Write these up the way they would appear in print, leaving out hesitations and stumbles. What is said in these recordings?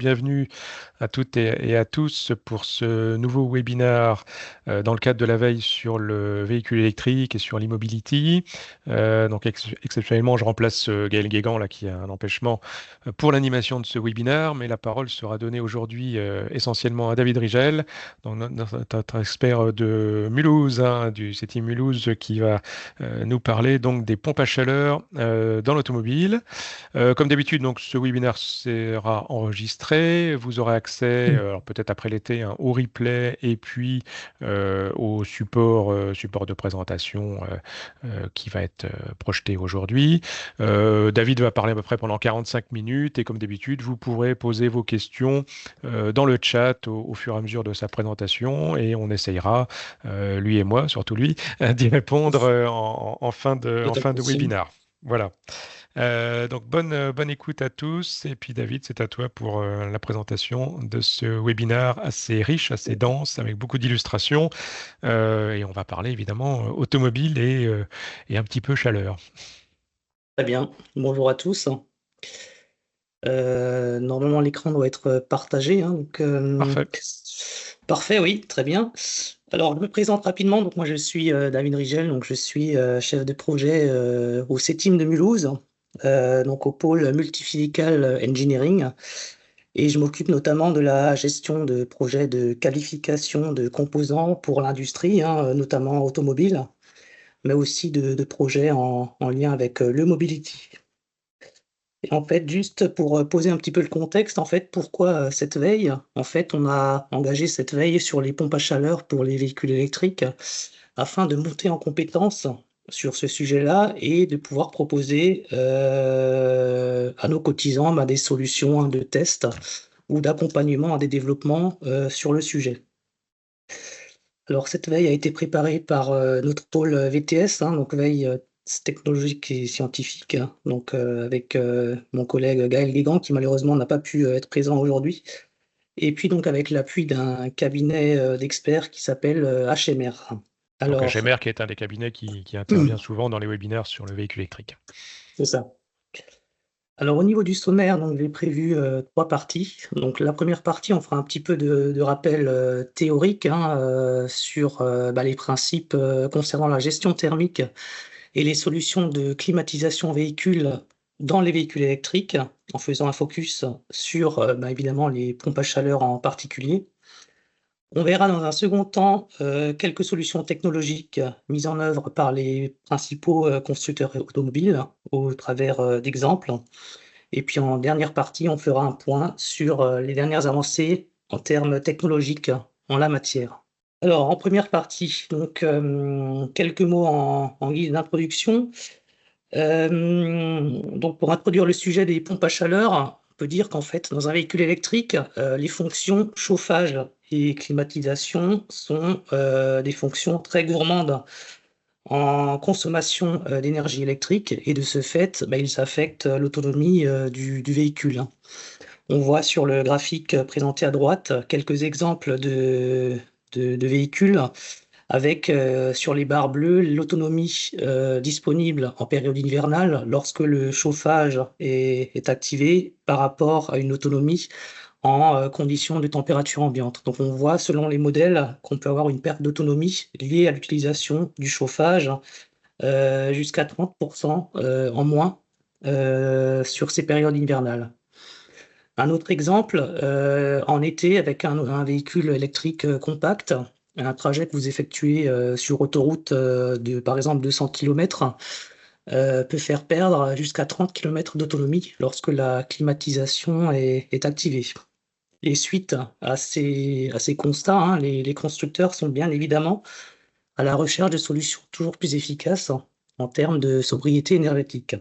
Bienvenue à toutes et à tous pour ce nouveau webinaire dans le cadre de la veille sur le véhicule électrique et sur l'e-mobility. Donc exceptionnellement, je remplace Gaël Guégan là, qui a un empêchement pour l'animation de ce webinaire, mais la parole sera donnée aujourd'hui essentiellement à David Rigel, donc notre expert de Mulhouse, du CETI Mulhouse, qui va nous parler donc des pompes à chaleur dans l'automobile. Comme d'habitude, donc ce webinaire sera enregistré. Vous aurez accès, alors peut-être après l'été, au replay et puis au support de présentation qui va être projeté aujourd'hui. David va parler à peu près pendant 45 minutes et comme d'habitude, vous pourrez poser vos questions dans le chat au fur et à mesure de sa présentation et on essayera, lui et moi, surtout lui, d'y répondre en Pas de fin de souci. webinaire. Voilà. Donc bonne écoute à tous. Et puis David, c'est à toi pour la présentation de ce webinaire assez riche, assez dense, avec beaucoup d'illustrations. Et on va parler évidemment automobile et un petit peu chaleur. Très bien. Bonjour à tous. Normalement, l'écran doit être partagé, hein, Parfait. parfait, oui, très bien. Alors, je me présente rapidement. Donc, moi, je suis David Rigel. Donc, je suis chef de projet au CETIM de Mulhouse, donc au pôle Multiphysical Engineering. Et je m'occupe notamment de la gestion de projets de qualification de composants pour l'industrie, hein, notamment automobile, mais aussi de projets en lien avec le mobility. Et en fait, juste pour poser un petit peu le contexte, en fait, pourquoi cette veille? En fait, on a engagé cette veille sur les pompes à chaleur pour les véhicules électriques afin de monter en compétence sur ce sujet-là et de pouvoir proposer à nos cotisants des solutions, hein, de test ou d'accompagnement à des développements sur le sujet. Alors, cette veille a été préparée par notre pôle VTS, hein, donc veille technologique et scientifique, hein, donc avec mon collègue Gaël Guégan, qui malheureusement n'a pas pu être présent aujourd'hui, et puis donc avec l'appui d'un cabinet d'experts qui s'appelle HMR. Donc Alors, HMR qui est un des cabinets qui intervient souvent dans les webinaires sur le véhicule électrique. c'est ça. Alors, au niveau du sommaire, donc j'ai prévu 3 parties. Donc la première partie, on fera un petit peu de rappel théorique, hein, sur les principes concernant la gestion thermique et les solutions de climatisation véhicule dans les véhicules électriques, en faisant un focus sur, évidemment les pompes à chaleur en particulier. On verra dans un second temps, quelques solutions technologiques mises en œuvre par les principaux constructeurs automobiles au travers d'exemples. Et puis en dernière partie, on fera un point sur les dernières avancées en termes technologiques en la matière. Alors, en première partie, donc quelques mots en guise d'introduction. Donc pour introduire le sujet des pompes à chaleur, on peut dire qu'en fait, dans un véhicule électrique, les fonctions chauffage et climatisation sont des fonctions très gourmandes en consommation d'énergie électrique et de ce fait, ils affectent l'autonomie du véhicule, hein. On voit sur le graphique présenté à droite quelques exemples de véhicules avec sur les barres bleues l'autonomie disponible en période hivernale lorsque le chauffage est activé par rapport à une autonomie en conditions de température ambiante. Donc on voit selon les modèles qu'on peut avoir une perte d'autonomie liée à l'utilisation du chauffage jusqu'à 30% en moins sur ces périodes hivernales. Un autre exemple, en été, avec un véhicule électrique compact, un trajet que vous effectuez sur autoroute de, par exemple, 200 km, peut faire perdre jusqu'à 30 km d'autonomie lorsque la climatisation est activée. Et suite à ces constats, hein, les constructeurs sont bien évidemment à la recherche de solutions toujours plus efficaces en termes de sobriété énergétique.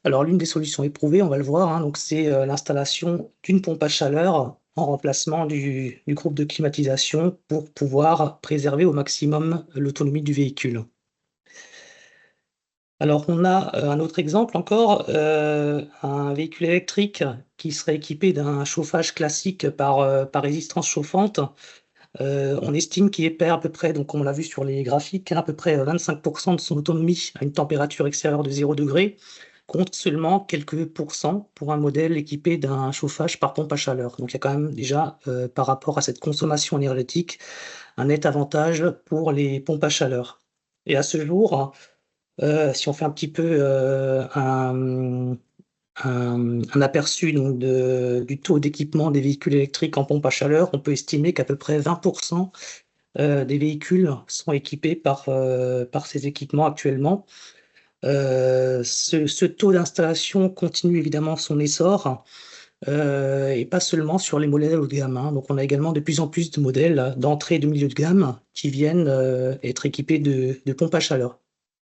Alors, l'une des solutions éprouvées, on va le voir, hein, donc c'est l'installation d'une pompe à chaleur en remplacement du groupe de climatisation pour pouvoir préserver au maximum l'autonomie du véhicule. Alors, on a un autre exemple encore, un véhicule électrique qui serait équipé d'un chauffage classique par résistance chauffante. On estime qu'il perd à peu près, donc on l'a vu sur les graphiques, hein, à peu près 25% de son autonomie à une température extérieure de 0 degré, compte seulement quelques pourcents pour un modèle équipé d'un chauffage par pompe à chaleur. Donc il y a quand même déjà, par rapport à cette consommation énergétique, un net avantage pour les pompes à chaleur. Et à ce jour, si on fait un petit peu, un aperçu donc du taux d'équipement des véhicules électriques en pompe à chaleur, on peut estimer qu'à peu près 20 des véhicules sont équipés par ces équipements actuellement. Ce taux d'installation continue évidemment son essor, et pas seulement sur les modèles haut de gamme, hein. Donc on a également de plus en plus de modèles d'entrée et de milieu de gamme qui viennent, être équipés de pompes à chaleur.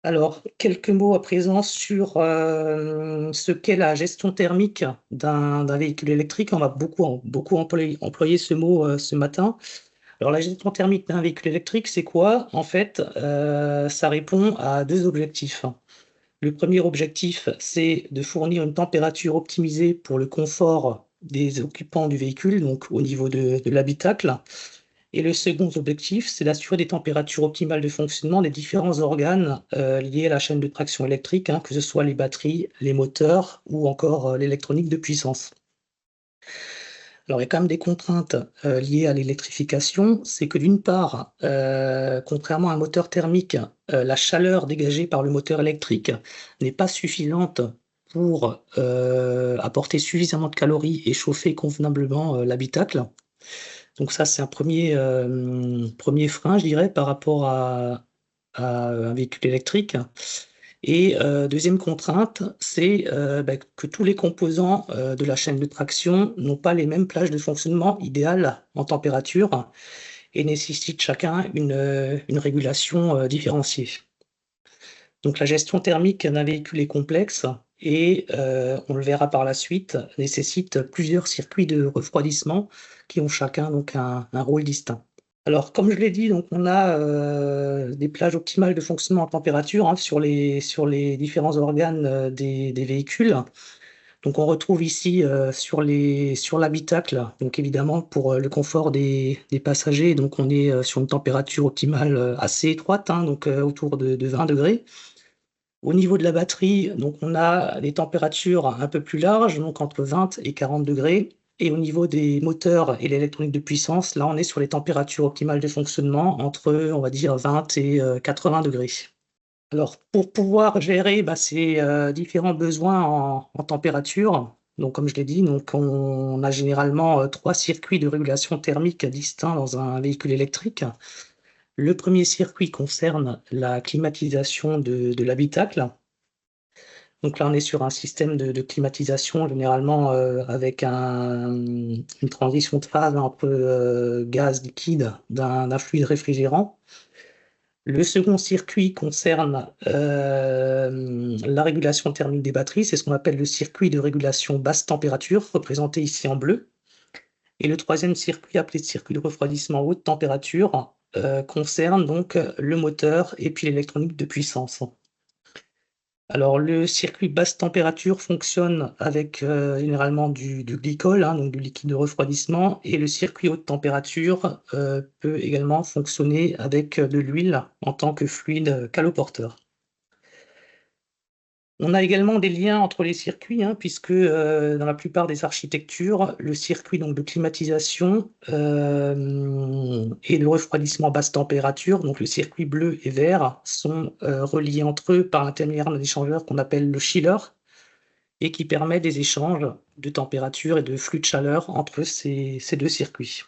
Alors, quelques mots à présent sur, ce qu'est la gestion thermique d'un véhicule électrique. On va beaucoup employer ce mot, ce matin. Alors la gestion thermique d'un véhicule électrique, c'est quoi? En fait, ça répond à 2 objectifs. Le premier objectif, c'est de fournir une température optimisée pour le confort des occupants du véhicule, donc au niveau de l'habitacle. Et le second objectif, c'est d'assurer des températures optimales de fonctionnement des différents organes, liés à la chaîne de traction électrique, hein, que ce soit les batteries, les moteurs ou encore, l'électronique de puissance. Alors, il y a quand même des contraintes, liées à l'électrification. C'est que d'une part, contrairement à un moteur thermique, la chaleur dégagée par le moteur électrique n'est pas suffisante pour, apporter suffisamment de calories et chauffer convenablement, l'habitacle. Donc ça, c'est un premier frein, je dirais, par rapport à un véhicule électrique. Et 2e contrainte, c'est, que tous les composants, de la chaîne de traction n'ont pas les mêmes plages de fonctionnement idéales en température et nécessitent chacun une régulation, différenciée. Donc la gestion thermique d'un véhicule est complexe et on le verra par la suite, nécessite plusieurs circuits de refroidissement qui ont chacun donc un rôle distinct. Alors, comme je l'ai dit, donc on a, des plages optimales de fonctionnement en température, hein, sur les différents organes, des véhicules. Donc on retrouve ici, sur l'habitacle, donc évidemment pour, le confort des passagers, donc on est, sur une température optimale, assez étroite, hein, donc autour de 20 degrés. Au niveau de la batterie, donc on a des températures un peu plus larges, donc entre 20 et 40 degrés. Et au niveau des moteurs et l'électronique de puissance, là, on est sur les températures optimales de fonctionnement entre, on va dire, 20 et 80 degrés. Alors, pour pouvoir gérer, ces, différents besoins en température, donc comme je l'ai dit, donc on a généralement, 3 circuits de régulation thermique distincts dans un véhicule électrique. Le premier circuit concerne la climatisation de l'habitacle. Donc là, on est sur un système de climatisation généralement, avec une transition de phase entre, gaz liquide d'un fluide réfrigérant. Le second circuit concerne, la régulation thermique des batteries. C'est ce qu'on appelle le circuit de régulation basse température, représenté ici en bleu. Et le troisième circuit, appelé circuit de refroidissement haute température, concerne donc, le moteur et puis l'électronique de puissance. Alors le circuit basse température fonctionne avec, généralement du glycol, hein, donc du liquide de refroidissement, et le circuit haute température, peut également fonctionner avec, de l'huile en tant que fluide, caloporteur. On a également des liens entre les circuits, hein, puisque, dans la plupart des architectures, le circuit donc de climatisation, et de refroidissement basse température, donc le circuit bleu et vert, sont, reliés entre eux par l'intermédiaire d'un échangeur qu'on appelle le chiller et qui permet des échanges de température et de flux de chaleur entre ces 2 circuits.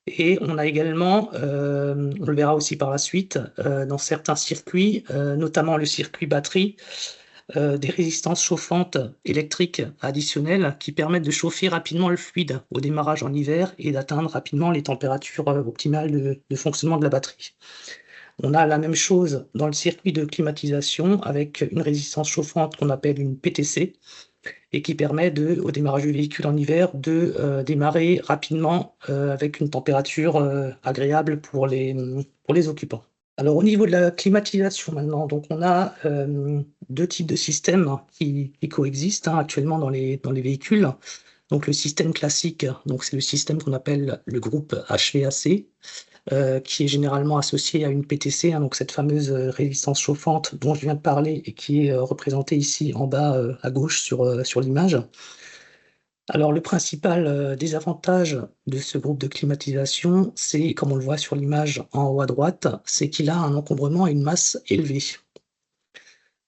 Et on a également, on le verra aussi par la suite, dans certains circuits, notamment le circuit batterie, des résistances chauffantes électriques additionnelles qui permettent de chauffer rapidement le fluide au démarrage en hiver et d'atteindre rapidement les températures, optimales de fonctionnement de la batterie. On a la même chose dans le circuit de climatisation avec une résistance chauffante qu'on appelle une PTC et qui permet au démarrage du véhicule en hiver de, démarrer rapidement, avec une température, agréable pour les occupants. Alors au niveau de la climatisation maintenant, donc on a, 2 types de systèmes qui coexistent, hein, actuellement dans les véhicules. Donc le système classique, donc c'est le système qu'on appelle le groupe HVAC, qui est généralement associée à une PTC, hein, donc cette fameuse résistance chauffante dont je viens de parler et qui est représentée ici en bas à gauche sur l'image. Alors le principal désavantage de ce groupe de climatisation, c'est, comme on le voit sur l'image en haut à droite, c'est qu'il a un encombrement et une masse élevée.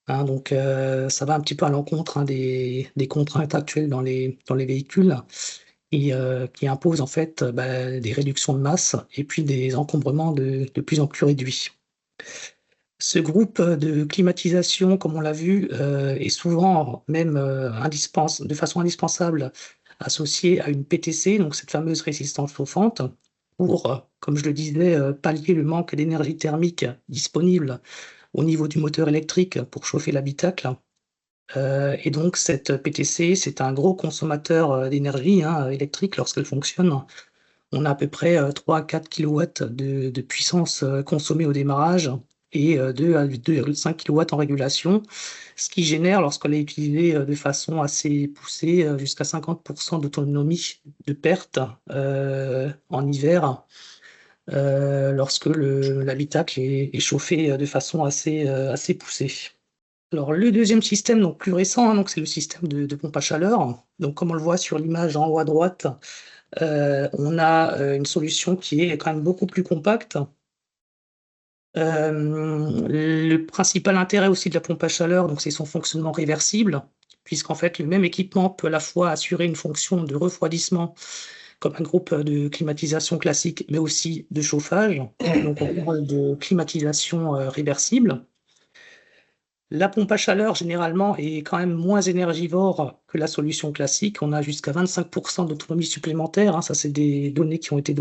Hein, donc ça va un petit peu à l'encontre, hein, des contraintes actuelles dans les véhicules qui imposent en fait, des réductions de masse et puis des encombrements de plus en plus réduits. Ce groupe de climatisation, comme on l'a vu, est souvent même de façon indispensable associé à une PTC, donc cette fameuse résistance chauffante, pour, comme je le disais, pallier le manque d'énergie thermique disponible au niveau du moteur électrique pour chauffer l'habitacle. Et donc cette PTC, c'est un gros consommateur d'énergie, hein, électrique lorsqu'elle fonctionne. On a à peu près 3 à 4 kilowatts de puissance consommée au démarrage et 2 à 2,5 kilowatts en régulation, ce qui génère, lorsqu'elle est utilisée de façon assez poussée, jusqu'à 50% d'autonomie de perte en hiver, lorsque l'habitacle est chauffé de façon assez poussée. Alors le deuxième système, donc plus récent, hein, donc c'est le système de pompe à chaleur. Donc comme on le voit sur l'image en haut à droite, on a une solution qui est quand même beaucoup plus compacte. Le principal intérêt aussi de la pompe à chaleur, donc c'est son fonctionnement réversible, puisqu'en fait le même équipement peut à la fois assurer une fonction de refroidissement comme un groupe de climatisation classique, mais aussi de chauffage. Donc on parle de climatisation réversible. La pompe à chaleur, généralement, est quand même moins énergivore que la solution classique. On a jusqu'à 25% d'autonomie supplémentaire, hein. Ça, c'est des données qui ont été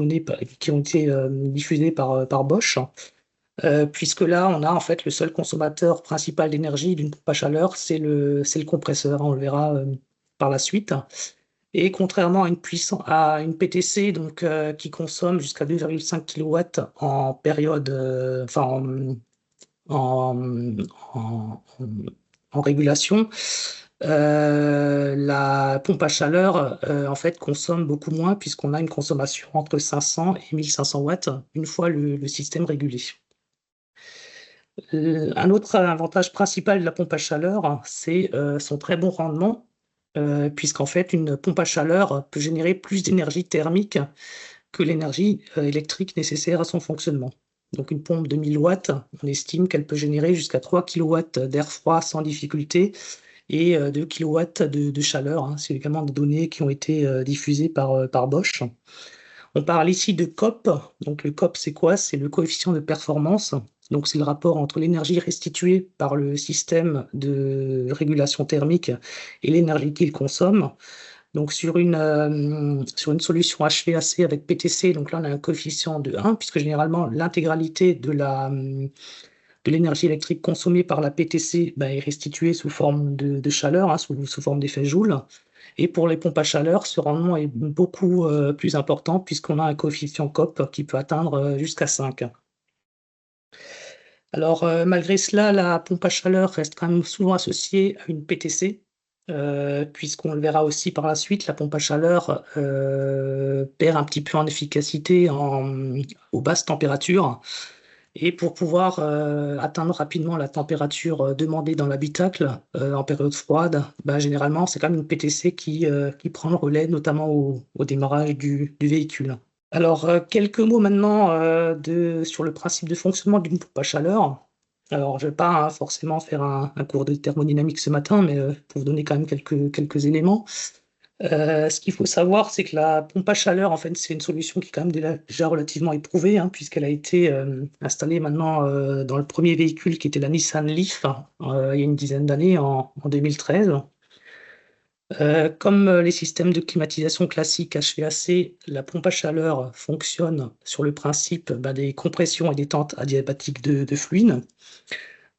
diffusées par Bosch. Puisque là, on a en fait le seul consommateur principal d'énergie d'une pompe à chaleur, c'est le compresseur, hein. On le verra par la suite. Et contrairement à une PTC, donc qui consomme jusqu'à 2,5 kilowatts en période, en, en, en régulation, la pompe à chaleur, en fait, consomme beaucoup moins puisqu'on a une consommation entre 500 et 1500 watts une fois le système régulé. Un autre avantage principal de la pompe à chaleur, c'est son très bon rendement, puisqu'en fait, une pompe à chaleur peut générer plus d'énergie thermique que l'énergie électrique nécessaire à son fonctionnement. Donc une pompe de 1000 watts, on estime qu'elle peut générer jusqu'à 3 kilowatts d'air froid sans difficulté et 2 kilowatts de chaleur, hein. C'est également des données qui ont été diffusées par Bosch. On parle ici de COP. Donc le COP, c'est quoi? C'est le coefficient de performance. Donc c'est le rapport entre l'énergie restituée par le système de régulation thermique et l'énergie qu'il consomme. Donc sur une solution HVAC avec PTC, donc là on a un coefficient de 1, puisque généralement l'intégralité de l'énergie électrique consommée par la PTC est restituée sous forme de chaleur, hein, sous forme d'effet Joule. Et pour les pompes à chaleur, ce rendement est beaucoup plus important puisqu'on a un coefficient COP qui peut atteindre jusqu'à 5. Alors, malgré cela, la pompe à chaleur reste quand même souvent associée à une PTC, puisqu'on le verra aussi par la suite, la pompe à chaleur perd un petit peu en efficacité aux basses températures. Et pour pouvoir atteindre rapidement la température demandée dans l'habitacle en période froide, généralement, c'est quand même une PTC qui prend le relais, notamment au démarrage du véhicule. Alors, quelques mots maintenant sur le principe de fonctionnement d'une pompe à chaleur. Alors, je ne vais pas forcément faire un cours de thermodynamique ce matin, mais pour vous donner quand même quelques éléments. Ce qu'il faut savoir, c'est que la pompe à chaleur, en fait, c'est une solution qui est quand même déjà relativement éprouvée, hein, puisqu'elle a été installée maintenant dans le premier véhicule qui était la Nissan Leaf, il y a une dizaine d'années, en 2013. Comme les systèmes de climatisation classiques HVAC, la pompe à chaleur fonctionne sur le principe des compressions et détentes adiabatiques de fluide.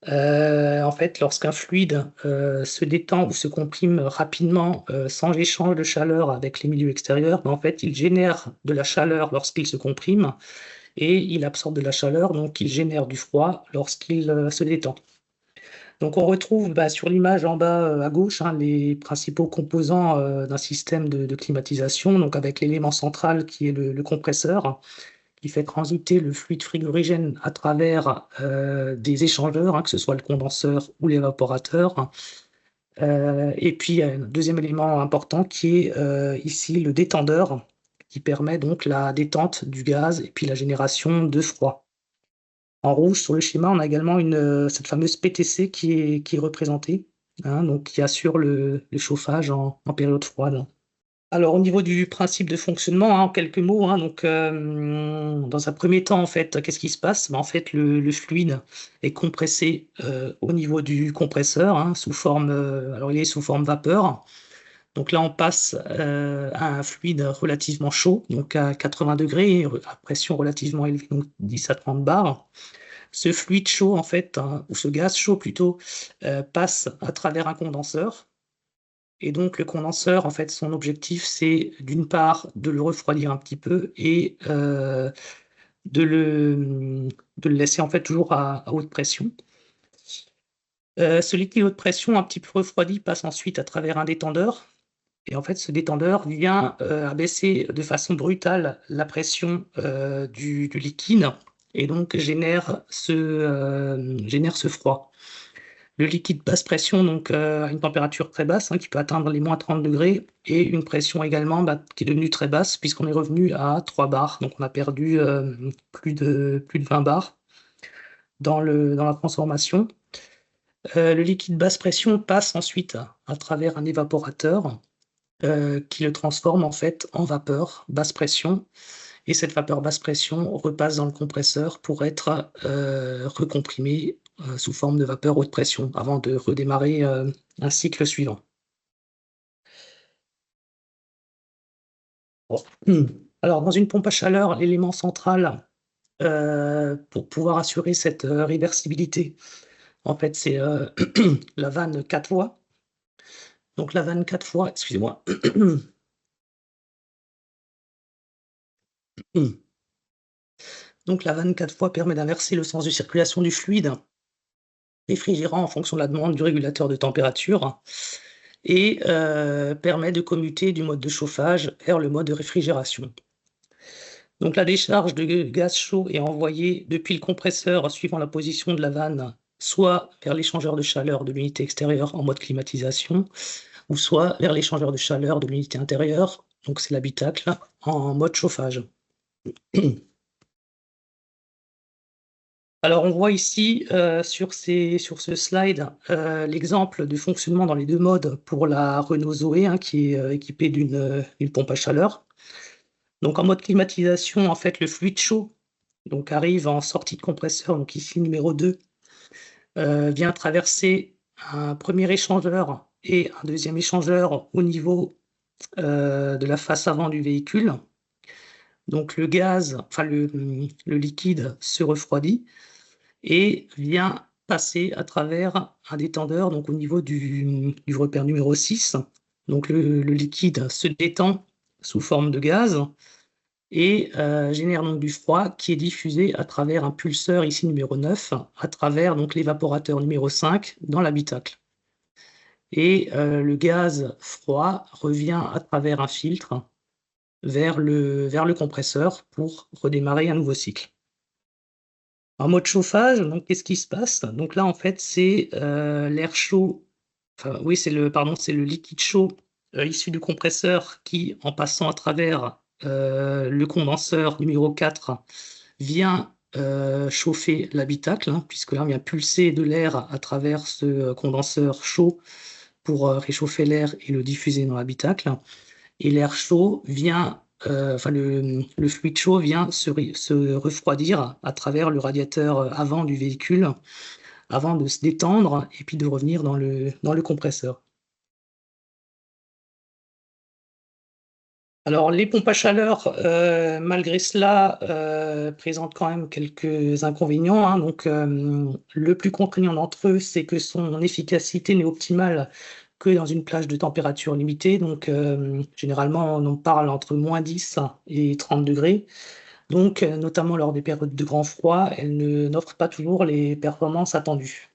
En fait, lorsqu'un fluide se détend ou se comprime rapidement sans l'échange de chaleur avec les milieux extérieurs, en fait, il génère de la chaleur lorsqu'il se comprime et il absorbe de la chaleur, donc il génère du froid lorsqu'il se détend. Donc on retrouve sur l'image en bas à gauche, hein, les principaux composants d'un système de climatisation, donc avec l'élément central qui est le compresseur, qui fait transiter le fluide frigorigène à travers des échangeurs, que ce soit le condenseur ou l'évaporateur. Et puis, il y a un deuxième élément important qui est ici le détendeur, qui permet donc la détente du gaz et puis la génération de froid. En rouge, sur le schéma, on a également cette fameuse PTC qui est représentée, donc qui assure le chauffage en période froide. Alors, au niveau du principe de fonctionnement, en quelques mots, donc, dans un premier temps, en fait, qu'est-ce qui se passe? En fait, le fluide est compressé au niveau du compresseur, sous forme, alors il est sous forme vapeur. Donc là, on passe à un fluide relativement chaud, donc à 80 degrés, à pression relativement élevée, donc 10 à 30 bars. Ce fluide chaud, en fait, ou ce gaz chaud plutôt, passe à travers un condenseur. Et donc le condenseur, en fait, son objectif, c'est d'une part de le refroidir un petit peu et de le laisser en fait toujours à haute pression. Ce liquide haute pression un petit peu refroidi passe ensuite à travers un détendeur et en fait ce détendeur vient abaisser de façon brutale la pression du liquide et donc génère ce froid. Le liquide basse pression, donc à une température très basse, qui peut atteindre les moins 30 degrés, et une pression également qui est devenue très basse, puisqu'on est revenu à 3 bars. Donc on a perdu plus de 20 bars dans la transformation. Le liquide basse pression passe ensuite à travers un évaporateur qui le transforme en fait en vapeur basse pression. Et cette vapeur basse pression repasse dans le compresseur pour être recomprimée sous forme de vapeur haute pression avant de redémarrer un cycle suivant. Bon. Alors, dans une pompe à chaleur, l'élément central pour pouvoir assurer cette réversibilité, en fait, c'est la vanne 4 voies. Donc, la vanne 4 voies, excusez-moi. Donc, la vanne 4 voies permet d'inverser le sens de circulation du fluide réfrigérant en fonction de la demande du régulateur de température et permet de commuter du mode de chauffage vers le mode de réfrigération. Donc la décharge de gaz chaud est envoyée depuis le compresseur suivant la position de la vanne, soit vers l'échangeur de chaleur de l'unité extérieure en mode climatisation, ou soit vers l'échangeur de chaleur de l'unité intérieure, donc c'est l'habitacle, en mode chauffage. Alors on voit ici sur ce slide l'exemple du fonctionnement dans les deux modes pour la Renault Zoé qui est équipée d'une pompe à chaleur. Donc en mode climatisation, en fait, le fluide chaud donc, arrive en sortie de compresseur, donc ici numéro 2, vient traverser un premier échangeur et un deuxième échangeur au niveau de la face avant du véhicule. Donc le gaz, enfin le liquide se refroidit et vient passer à travers un détendeur, donc au niveau du repère numéro 6. Donc le liquide se détend sous forme de gaz et génère donc du froid qui est diffusé à travers un pulseur, ici numéro 9, à travers donc l'évaporateur numéro 5 dans l'habitacle. Et le gaz froid revient à travers un filtre vers le compresseur pour redémarrer un nouveau cycle. En mode chauffage, donc qu'est-ce qui se passe? Donc là, en fait, c'est l'air chaud, enfin oui, c'est le liquide chaud issu du compresseur qui, en passant à travers le condenseur numéro 4, vient chauffer l'habitacle, puisque là, on vient pulser de l'air à travers ce condenseur chaud pour réchauffer l'air et le diffuser dans l'habitacle. Et l'air chaud vient le fluide chaud vient se refroidir à travers le radiateur avant du véhicule, avant de se détendre et puis de revenir dans le compresseur. Alors les pompes à chaleur, malgré cela, présentent quand même quelques inconvénients, donc le plus contraignant d'entre eux, c'est que son efficacité n'est optimale que dans une plage de température limitée, donc généralement on en parle entre -10 et 30 degrés. Donc notamment lors des périodes de grand froid, elle n'offre pas toujours les performances attendues.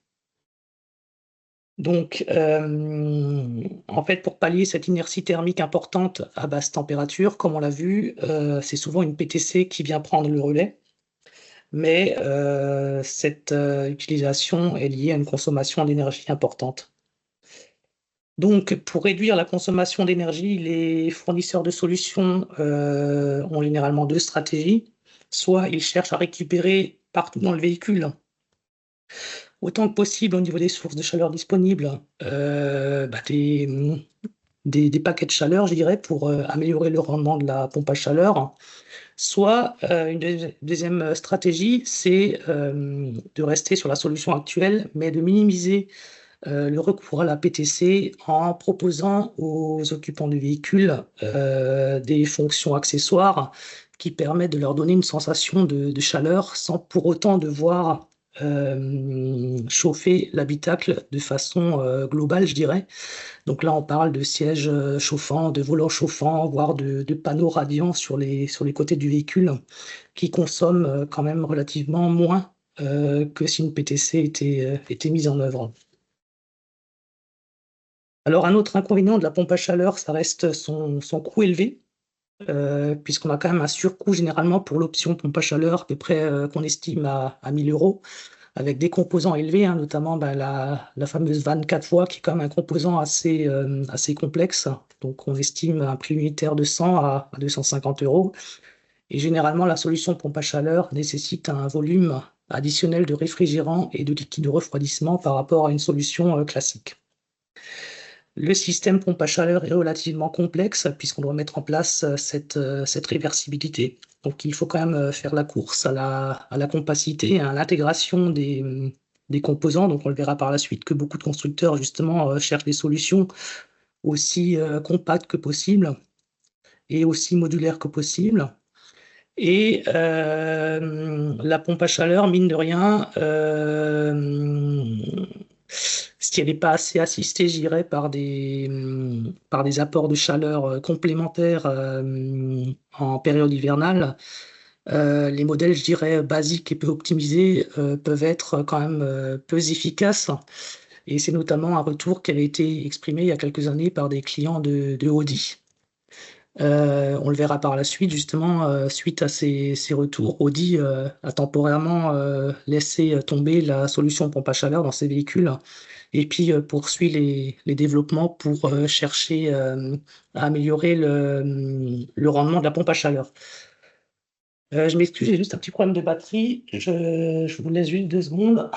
Donc, en fait, pour pallier cette inertie thermique importante à basse température, comme on l'a vu, c'est souvent une PTC qui vient prendre le relais. Mais, cette, utilisation est liée à une consommation d'énergie importante. Donc pour réduire la consommation d'énergie, les fournisseurs de solutions, ont généralement 2 stratégies. Soit ils cherchent à récupérer partout dans le véhicule, autant que possible au niveau des sources de chaleur disponibles, des paquets de chaleur, je dirais, pour, améliorer le rendement de la pompe à chaleur. Soit, une deuxième stratégie, c'est, de rester sur la solution actuelle, mais de minimiser le recours à la PTC en proposant aux occupants du véhicule, des fonctions accessoires qui permettent de leur donner une sensation de chaleur sans pour autant devoir, chauffer l'habitacle de façon, globale, je dirais. Donc là, on parle de sièges, chauffants, de volants chauffants, voire de panneaux radiants sur les côtés du véhicule qui consomment, quand même relativement moins, que si une PTC était mise en œuvre. Alors un autre inconvénient de la pompe à chaleur, ça reste son coût élevé, puisqu'on a quand même un surcoût généralement pour l'option pompe à chaleur, à peu près, qu'on estime à 1 000 €, avec des composants élevés, hein, notamment, la fameuse vanne 4 voies qui est quand même un composant assez complexe. Donc on estime un prix unitaire de 100 à 250 € et généralement la solution pompe à chaleur nécessite un volume additionnel de réfrigérant et de liquide de refroidissement par rapport à une solution, classique. Le système pompe à chaleur est relativement complexe puisqu'on doit mettre en place, cette réversibilité. Donc il faut quand même, faire la course à la compacité, à l'intégration des composants. Donc on le verra par la suite que beaucoup de constructeurs justement, cherchent des solutions aussi, compactes que possible et aussi modulaires que possible. Et la pompe à chaleur, mine de rien, si elle n'est pas assez assistée, je dirais, par des apports de chaleur, complémentaires, en période hivernale, les modèles, je dirais, basiques et peu optimisés, peuvent être quand même, peu efficaces et c'est notamment un retour qui avait été exprimé il y a quelques années par des clients de Audi. On le verra par la suite justement, suite à ces retours, Audi, a temporairement, laissé, tomber la solution pompe à chaleur dans ses véhicules et puis, poursuit les développements pour, chercher, à améliorer le rendement de la pompe à chaleur. Je m'excuse, j'ai juste un petit problème de batterie. Je vous laisse juste 2 secondes.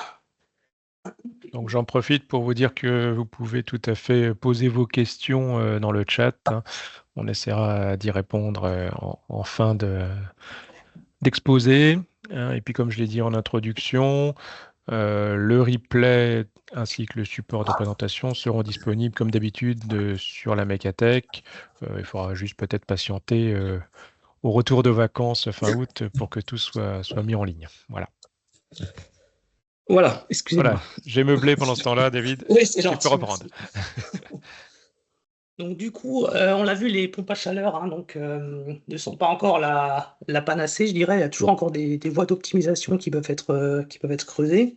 Donc j'en profite pour vous dire que vous pouvez tout à fait poser vos questions dans le chat, hein. On essaiera d'y répondre en fin d'exposé, hein. Et puis comme je l'ai dit en introduction, le replay ainsi que le support de présentation seront disponibles comme d'habitude sur la Mécatech. Il faudra juste peut-être patienter au retour de vacances fin août pour que tout soit mis en ligne. Voilà. Voilà, excusez-moi. Voilà, j'ai meublé pendant ce temps-là, David. Oui, c'est Tu peux gentil, reprendre. merci. Donc du coup, on l'a vu, les pompes à chaleur, hein, donc, ne sont pas encore la panacée, je dirais. Il y a toujours encore des voies d'optimisation qui peuvent être creusées.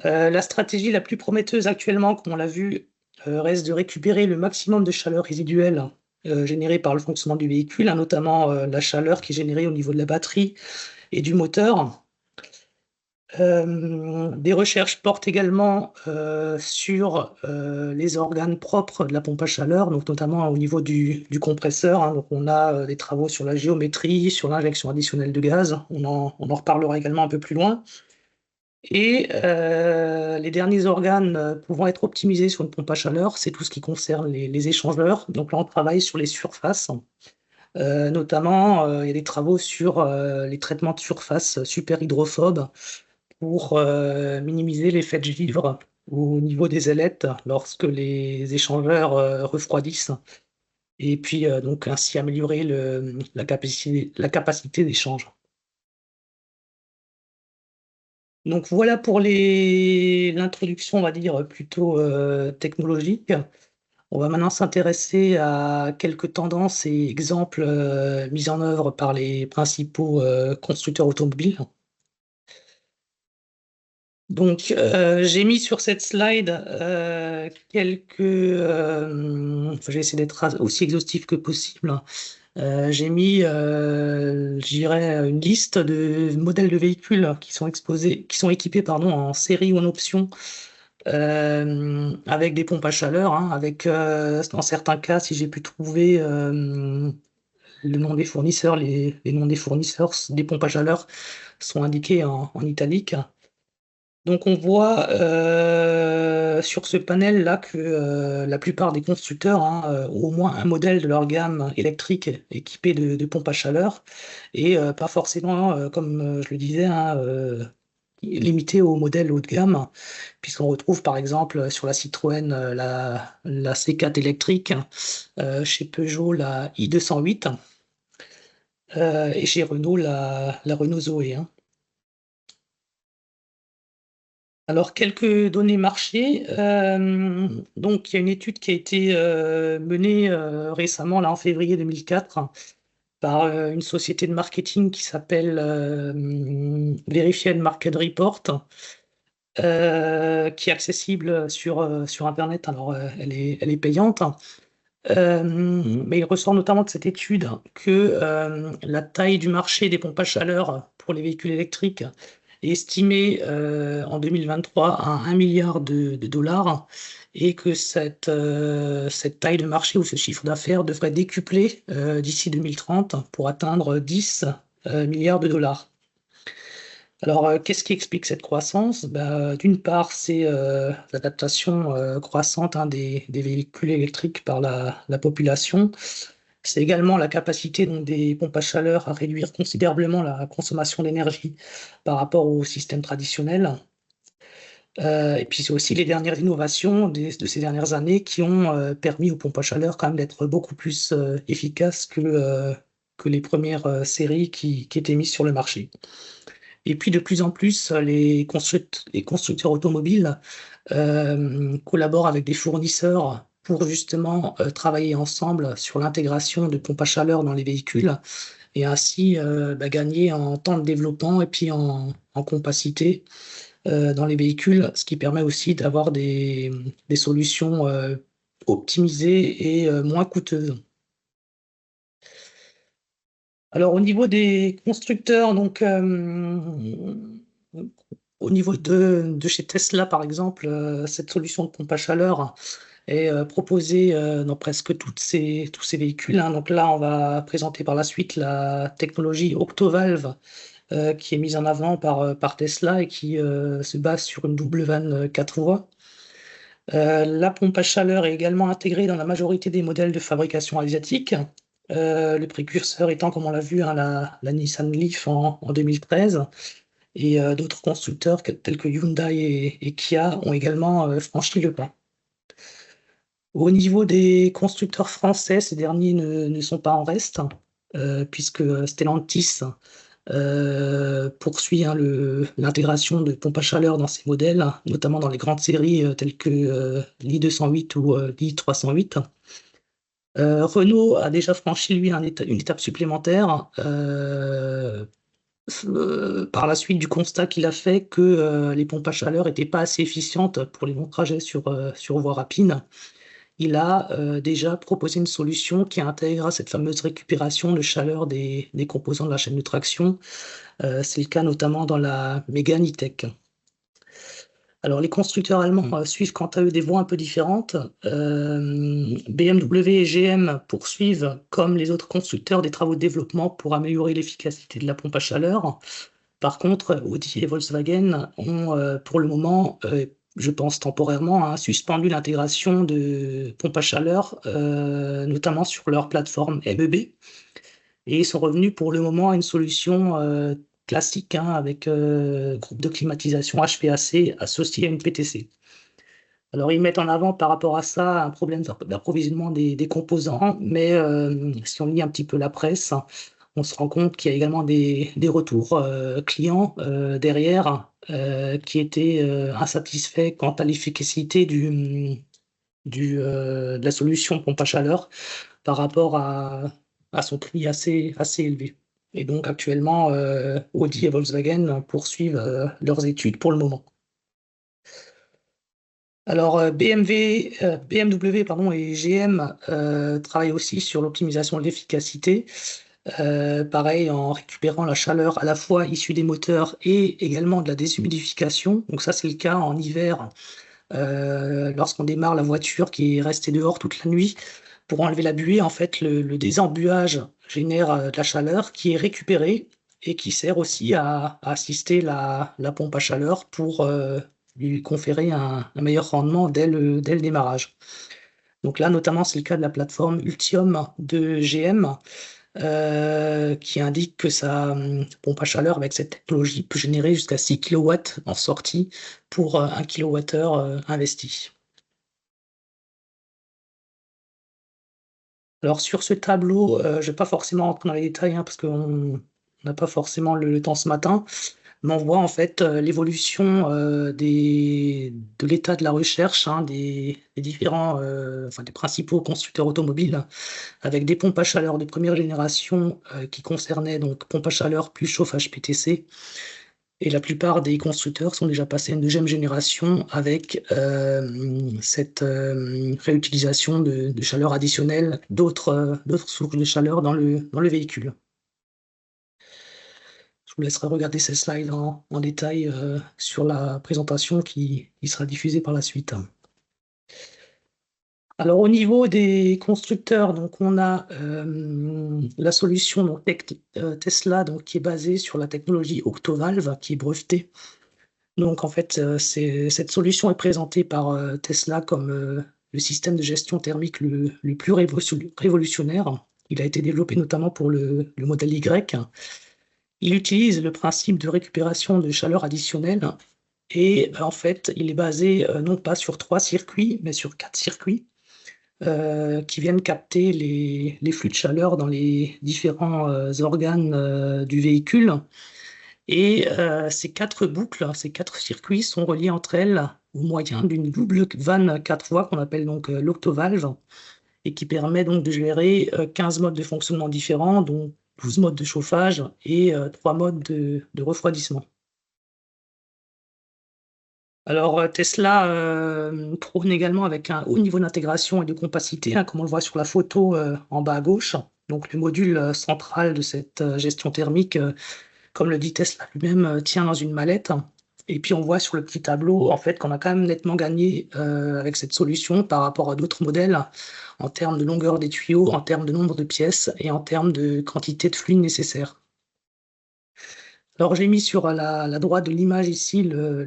La stratégie la plus prometteuse actuellement, comme on l'a vu, reste de récupérer le maximum de chaleur résiduelle, générée par le fonctionnement du véhicule, hein, notamment, la chaleur qui est générée au niveau de la batterie et du moteur. Des recherches portent également, sur, les organes propres de la pompe à chaleur, donc notamment au niveau du compresseur, hein. Donc on a, des travaux sur la géométrie, sur l'injection additionnelle de gaz. On en reparlera également un peu plus loin et les derniers organes, pouvant être optimisés sur une pompe à chaleur, c'est tout ce qui concerne les échangeurs. Donc là, on travaille sur les surfaces, notamment, il y a des travaux sur, les traitements de surface super hydrophobes pour, minimiser l'effet de givre au niveau des ailettes lorsque les échangeurs, refroidissent et puis, donc ainsi améliorer la capacité d'échange. Donc voilà pour l'introduction, on va dire, plutôt, technologique. On va maintenant s'intéresser à quelques tendances et exemples, mis en œuvre par les principaux, constructeurs automobiles. Donc, j'ai mis sur cette slide quelques. Enfin, j'ai essayé d'être aussi exhaustif que possible. J'ai mis, je dirais, une liste de modèles de véhicules qui sont exposés, qui sont équipés, pardon, en série ou en option, avec des pompes à chaleur, hein, avec, dans certains cas, si j'ai pu trouver le nom des fournisseurs, les noms des fournisseurs des pompes à chaleur sont indiqués en italique. Donc on voit sur ce panel-là que la plupart des constructeurs hein, ont au moins un modèle de leur gamme électrique équipé de pompes à chaleur et pas forcément, comme je le disais, hein, limité au modèle haut de gamme, puisqu'on retrouve par exemple sur la Citroën la C4 électrique, chez Peugeot la i208 et chez Renault la Renault Zoé, hein. Alors, quelques données marché. Donc, il y a une étude qui a été menée récemment, là, en février 2004, par une société de marketing qui s'appelle Verified Market Report, qui est accessible sur Internet. Alors, elle est payante. Mais il ressort notamment de cette étude que la taille du marché des pompes à chaleur pour les véhicules électriques est estimée en 2023 à 1 milliard de dollars et que cette taille de marché ou ce chiffre d'affaires devrait décupler d'ici 2030 pour atteindre 10 milliards de dollars. Alors, qu'est-ce qui explique cette croissance? D'une part, c'est l'adaptation croissante hein, des véhicules électriques par la population. C'est également la capacité donc, des pompes à chaleur à réduire considérablement la consommation d'énergie par rapport au système traditionnel. Et puis, c'est aussi les dernières innovations de ces dernières années qui ont permis aux pompes à chaleur quand même d'être beaucoup plus efficaces que les premières séries qui étaient mises sur le marché. Et puis de plus en plus, les constructeurs automobiles collaborent avec des fournisseurs pour justement travailler ensemble sur l'intégration de pompes à chaleur dans les véhicules et ainsi gagner en temps de développement et puis en compacité dans les véhicules, ce qui permet aussi d'avoir des solutions optimisées et moins coûteuses. Alors au niveau des constructeurs, donc au niveau de chez Tesla par exemple, cette solution de pompe à chaleur est proposée dans presque tous ces véhicules, hein. Donc là, on va présenter par la suite la technologie Octovalve qui est mise en avant par Tesla et qui se base sur une double vanne 4 voies. La pompe à chaleur est également intégrée dans la majorité des modèles de fabrication asiatique. Le précurseur étant, comme on l'a vu, hein, la Nissan Leaf en 2013. Et d'autres constructeurs tels que Hyundai et Kia ont également franchi le pas. Au niveau des constructeurs français, ces derniers ne sont pas en reste, puisque Stellantis poursuit hein, l'intégration de pompes à chaleur dans ses modèles, notamment dans les grandes séries telles que l'i208 ou l'i308. Renault a déjà franchi, lui, une étape supplémentaire par la suite du constat qu'il a fait que les pompes à chaleur n'étaient pas assez efficientes pour les longs trajets sur voie rapide. Il a déjà proposé une solution qui intègre cette fameuse récupération de chaleur des composants de la chaîne de traction. C'est le cas notamment dans la Mégane E-Tech. Alors, les constructeurs allemands suivent quant à eux des voies un peu différentes. BMW et GM poursuivent, comme les autres constructeurs, des travaux de développement pour améliorer l'efficacité de la pompe à chaleur. Par contre, Audi et Volkswagen ont, pour le moment, je pense temporairement, hein, suspendu l'intégration de pompes à chaleur, notamment sur leur plateforme MEB. Et ils sont revenus pour le moment à une solution classique hein, avec groupe de climatisation HVAC associé à une PTC. Alors, ils mettent en avant par rapport à ça un problème d'approvisionnement des composants, mais si on lit un petit peu la presse, on se rend compte qu'il y a également des retours clients derrière qui étaient insatisfaits quant à l'efficacité de la solution pompe à chaleur par rapport à son prix assez élevé. Et donc actuellement, Audi et Volkswagen poursuivent leurs études pour le moment. Alors, BMW pardon, et GM travaillent aussi sur l'optimisation de l'efficacité. Pareil, en récupérant la chaleur à la fois issue des moteurs et également de la déshumidification. Donc ça, c'est le cas en hiver, lorsqu'on démarre la voiture qui est restée dehors toute la nuit. Pour enlever la buée, en fait, le désembuage génère de la chaleur qui est récupérée et qui sert aussi à assister la pompe à chaleur pour lui conférer un meilleur rendement dès le démarrage. Donc là, notamment, c'est le cas de la plateforme Ultium de GM qui indique que sa pompe à chaleur avec cette technologie peut générer jusqu'à 6 kW en sortie pour 1 kWh investi. Alors sur ce tableau, je ne vais pas forcément rentrer dans les détails, hein, parce qu'on n'a pas forcément le temps ce matin, mais on voit en fait l'évolution de l'état de la recherche, hein, des différents, enfin des principaux constructeurs automobiles, avec des pompes à chaleur de première génération qui concernaient donc pompe à chaleur plus chauffage PTC. Et la plupart des constructeurs sont déjà passés à une deuxième génération avec cette réutilisation de chaleur additionnelle d'autres sources de chaleur dans le véhicule. Je vous laisserai regarder ces slides en détail sur la présentation qui sera diffusée par la suite. Alors au niveau des constructeurs, donc on a la solution donc, Tesla donc, qui est basée sur la technologie Octovalve qui est brevetée. Donc en fait, cette solution est présentée par Tesla comme le système de gestion thermique le plus révolutionnaire. Il a été développé notamment pour le modèle Y. Il utilise le principe de récupération de chaleur additionnelle et en fait, il est basé non pas sur 3 circuits, mais sur 4 circuits qui viennent capter les flux de chaleur dans les différents organes du véhicule. Et ces 4 boucles, ces 4 circuits sont reliés entre elles au moyen d'une double vanne 4 voies qu'on appelle donc l'octovalve et qui permet donc de gérer 15 modes de fonctionnement différents, dont 12 modes de chauffage et 3 modes de refroidissement. Alors Tesla prône également avec un haut niveau d'intégration et de compacité, hein, comme on le voit sur la photo en bas à gauche. Donc le module central de cette gestion thermique, comme le dit Tesla lui-même, tient dans une mallette. Et puis on voit sur le petit tableau en fait qu'on a quand même nettement gagné avec cette solution par rapport à d'autres modèles en termes de longueur des tuyaux, en termes de nombre de pièces et en termes de quantité de fluide nécessaire. Alors j'ai mis sur la droite de l'image ici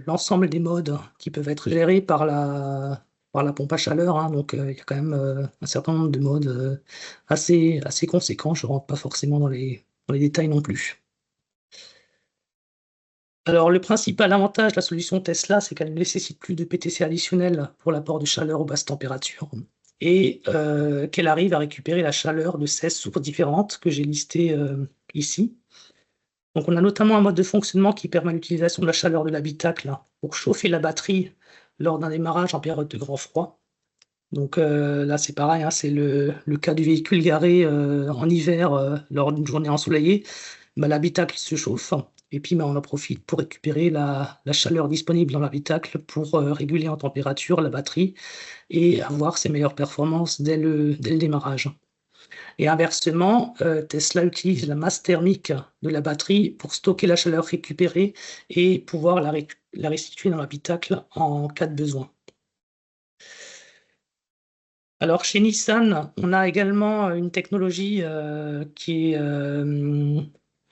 l'ensemble des modes qui peuvent être gérés par la pompe à chaleur, hein. Donc il y a quand même un certain nombre de modes assez conséquents. Je ne rentre pas forcément dans les détails non plus. Alors le principal avantage de la solution Tesla, c'est qu'elle ne nécessite plus de PTC additionnel pour l'apport de chaleur aux basses températures et qu'elle arrive à récupérer la chaleur de 16 sources différentes que j'ai listées ici. Donc on a notamment un mode de fonctionnement qui permet l'utilisation de la chaleur de l'habitacle pour chauffer la batterie lors d'un démarrage en période de grand froid. Donc là c'est pareil, hein, c'est le cas du véhicule garé en hiver lors d'une journée ensoleillée. L'habitacle se chauffe et puis on en profite pour récupérer la chaleur disponible dans l'habitacle pour réguler en température la batterie et avoir ses meilleures performances dès le démarrage. Et inversement, Tesla utilise la masse thermique de la batterie pour stocker la chaleur récupérée et pouvoir la restituer dans l'habitacle en cas de besoin. Alors chez Nissan, on a également une technologie qui est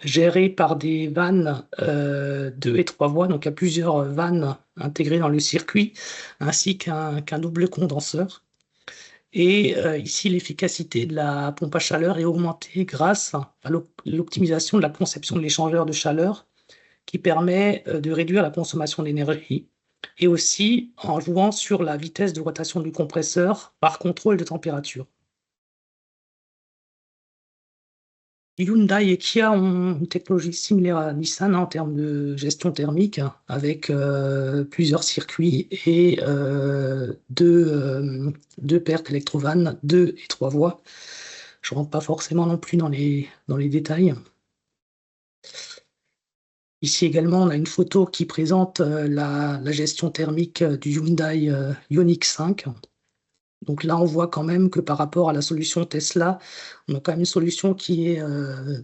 gérée par des vannes 2 et 3 voies, donc il y a plusieurs vannes intégrées dans le circuit, ainsi qu'un double condenseur. Et ici, l'efficacité de la pompe à chaleur est augmentée grâce à l'optimisation de la conception de l'échangeur de chaleur qui permet de réduire la consommation d'énergie et aussi en jouant sur la vitesse de rotation du compresseur par contrôle de température. Hyundai et Kia ont une technologie similaire à Nissan en termes de gestion thermique avec plusieurs circuits et deux pertes électrovannes, 2 et 3 voies. Je ne rentre pas forcément non plus dans les détails. Ici également, on a une photo qui présente la gestion thermique du Hyundai Ioniq 5. Donc là, on voit quand même que par rapport à la solution Tesla, on a quand même une solution qui est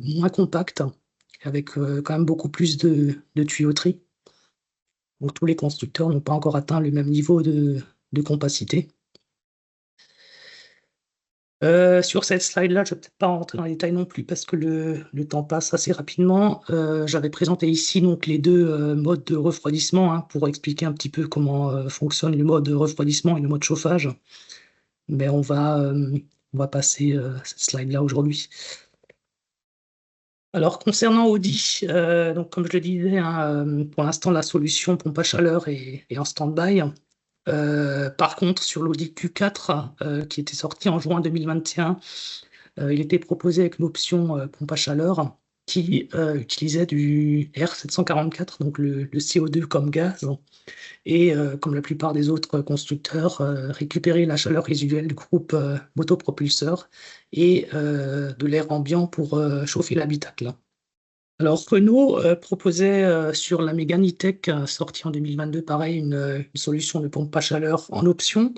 moins compacte, avec quand même beaucoup plus de tuyauterie. Donc tous les constructeurs n'ont pas encore atteint le même niveau de compacité. Sur cette slide-là, je ne vais peut-être pas rentrer dans les détails non plus parce que le temps passe assez rapidement. J'avais présenté ici donc les deux modes de refroidissement, hein, pour expliquer un petit peu comment fonctionne le mode de refroidissement et le mode chauffage. Mais on va passer cette slide-là aujourd'hui. Alors concernant Audi, donc comme je le disais, hein, pour l'instant la solution pompe à chaleur est en stand-by. Par contre, sur l'Audi Q4, qui était sorti en juin 2021, il était proposé avec une option pompe à chaleur qui utilisait du R744, donc le CO2 comme gaz, et comme la plupart des autres constructeurs, récupérer la chaleur résiduelle du groupe motopropulseur et de l'air ambiant pour chauffer l'habitacle. Alors Renault proposait sur la Mégane E-Tech sortie en 2022, pareil, une solution de pompe à chaleur en option.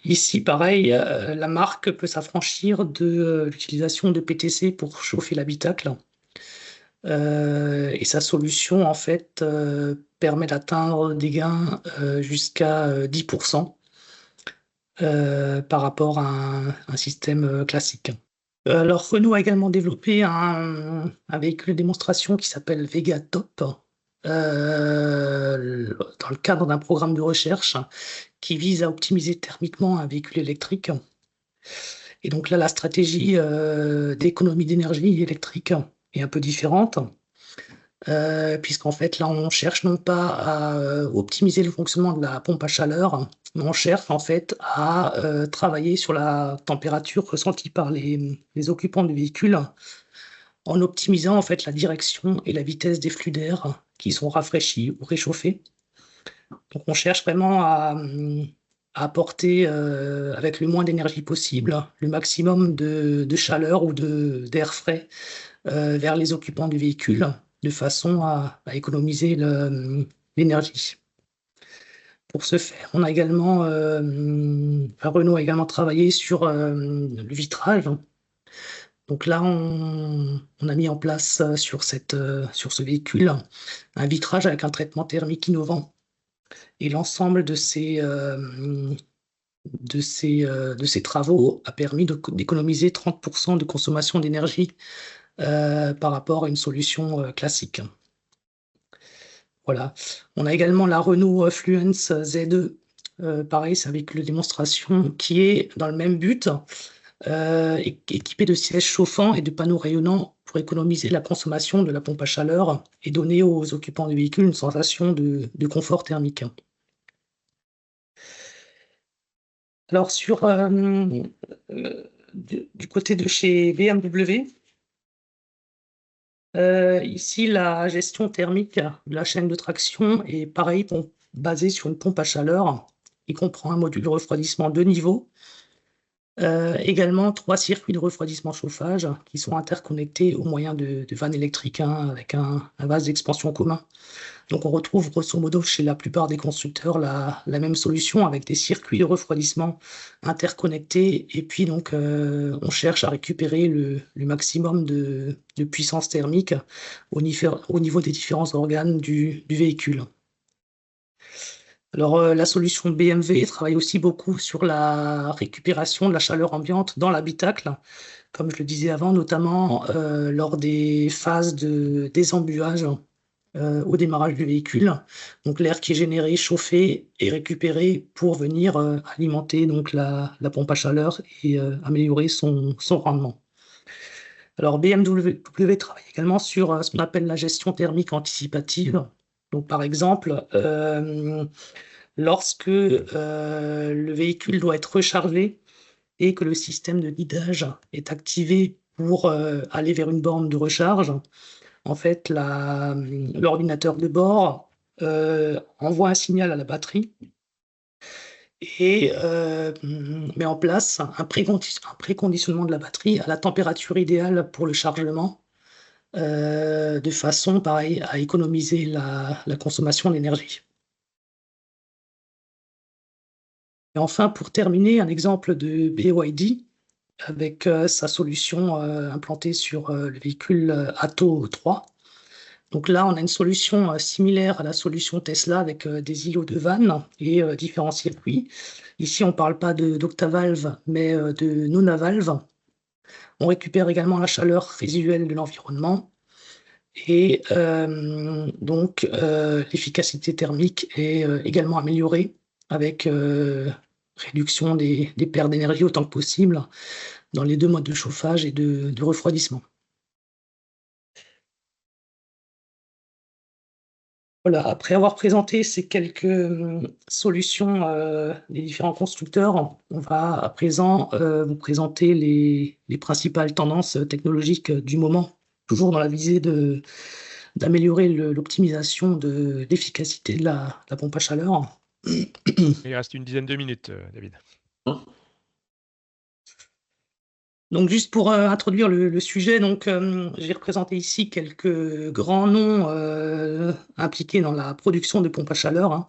Ici, pareil, la marque peut s'affranchir de l'utilisation de PTC pour chauffer l'habitacle. Et sa solution, en fait, permet d'atteindre des gains jusqu'à 10% par rapport à un système classique. Alors, Renault a également développé un véhicule de démonstration qui s'appelle Vega Top, dans le cadre d'un programme de recherche qui vise à optimiser thermiquement un véhicule électrique. Et donc là, la stratégie d'économie d'énergie électrique est un peu différente, puisqu'en fait, là, on cherche non pas à optimiser le fonctionnement de la pompe à chaleur, mais on cherche en fait à travailler sur la température ressentie par les occupants du véhicule en optimisant en fait la direction et la vitesse des flux d'air qui sont rafraîchis ou réchauffés. Donc on cherche vraiment à apporter avec le moins d'énergie possible le maximum de chaleur ou d'air frais vers les occupants du véhicule de façon à économiser l'énergie. Pour ce faire, on a également, Renault a également travaillé sur le vitrage. Donc là, on a mis en place sur ce véhicule un vitrage avec un traitement thermique innovant. Et l'ensemble de ces travaux a permis d'économiser 30% de consommation d'énergie par rapport à une solution classique. Voilà. On a également la Renault Fluence Z2. Pareil, c'est un véhicule de démonstration qui est dans le même but, équipé de sièges chauffants et de panneaux rayonnants pour économiser la consommation de la pompe à chaleur et donner aux occupants du véhicule une sensation de confort thermique. Alors, du côté de chez BMW, ici, la gestion thermique de la chaîne de traction est pareil, basée sur une pompe à chaleur qui comprend un module de refroidissement de niveau. Également, 3 circuits de refroidissement chauffage qui sont interconnectés au moyen de vannes électriques, hein, avec un vase d'expansion commun. Donc on retrouve grosso modo chez la plupart des constructeurs la même solution avec des circuits de refroidissement interconnectés et puis donc on cherche à récupérer le maximum de puissance thermique au niveau des différents organes du véhicule. Alors la solution BMW travaille aussi beaucoup sur la récupération de la chaleur ambiante dans l'habitacle, comme je le disais avant, notamment lors des phases de désembuage au démarrage du véhicule. Donc l'air qui est généré, chauffé et récupéré pour venir alimenter donc la pompe à chaleur et améliorer son rendement. Alors BMW travaille également sur ce qu'on appelle la gestion thermique anticipative. Donc par exemple, lorsque le véhicule doit être rechargé et que le système de guidage est activé pour aller vers une borne de recharge, en fait, l'ordinateur de bord envoie un signal à la batterie et met en place un préconditionnement de la batterie à la température idéale pour le chargement de façon, pareil, à économiser la consommation d'énergie. Et enfin, pour terminer, un exemple de BYD avec sa solution implantée sur le véhicule Atto 3. Donc là, on a une solution similaire à la solution Tesla avec des îlots de vannes et différents circuits. Ici, on ne parle pas d'octavalve, mais de nonavalve. On récupère également la chaleur résiduelle de l'environnement et donc l'efficacité thermique est également améliorée avec réduction des pertes d'énergie autant que possible dans les deux modes de chauffage et de refroidissement. Voilà, après avoir présenté ces quelques solutions des différents constructeurs, on va à présent vous présenter les principales tendances technologiques du moment, toujours dans la visée d'améliorer l'optimisation de l'efficacité de la pompe à chaleur. Il reste une dizaine de minutes, David. Donc juste pour introduire le sujet, donc j'ai représenté ici quelques grands noms impliqués dans la production de pompes à chaleur, hein.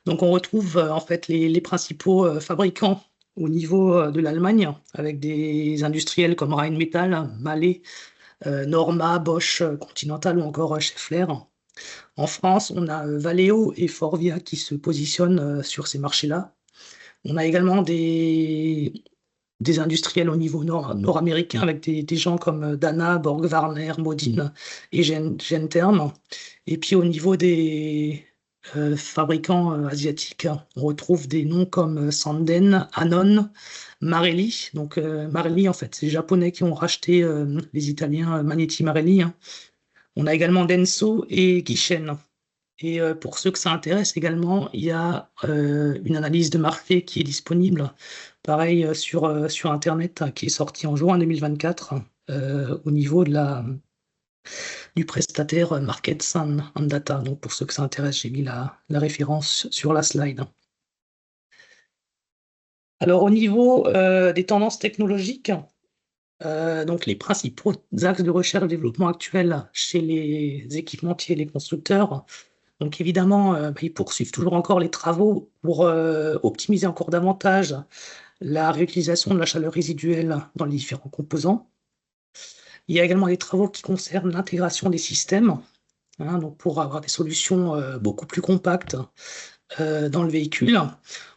Donc on retrouve en fait les principaux fabricants au niveau de l'Allemagne, avec des industriels comme Rheinmetall, Mahle, Norma, Bosch, Continental ou encore Schaeffler. En France, on a Valeo et Forvia qui se positionnent sur ces marchés-là. On a également des industriels au niveau nord-américain avec des gens comme Dana, Borg-Warner, Modine et Gentherm. Et puis au niveau des fabricants asiatiques, on retrouve des noms comme Sanden, Anon, Marelli. Donc Marelli, en fait, c'est les Japonais qui ont racheté les Italiens Magneti Marelli, hein. On a également Denso et Gishen. Et pour ceux que ça intéresse également, il y a une analyse de marché qui est disponible, pareil sur Internet, hein, qui est sortie en juin 2024 au niveau du prestataire Markets and Data. Donc pour ceux que ça intéresse, j'ai mis la référence sur la slide. Alors au niveau des tendances technologiques, donc les principaux axes de recherche et développement actuels chez les équipementiers et les constructeurs. Donc évidemment, ils poursuivent toujours encore les travaux pour optimiser encore davantage la réutilisation de la chaleur résiduelle dans les différents composants. Il y a également des travaux qui concernent l'intégration des systèmes, hein, donc pour avoir des solutions beaucoup plus compactes dans le véhicule.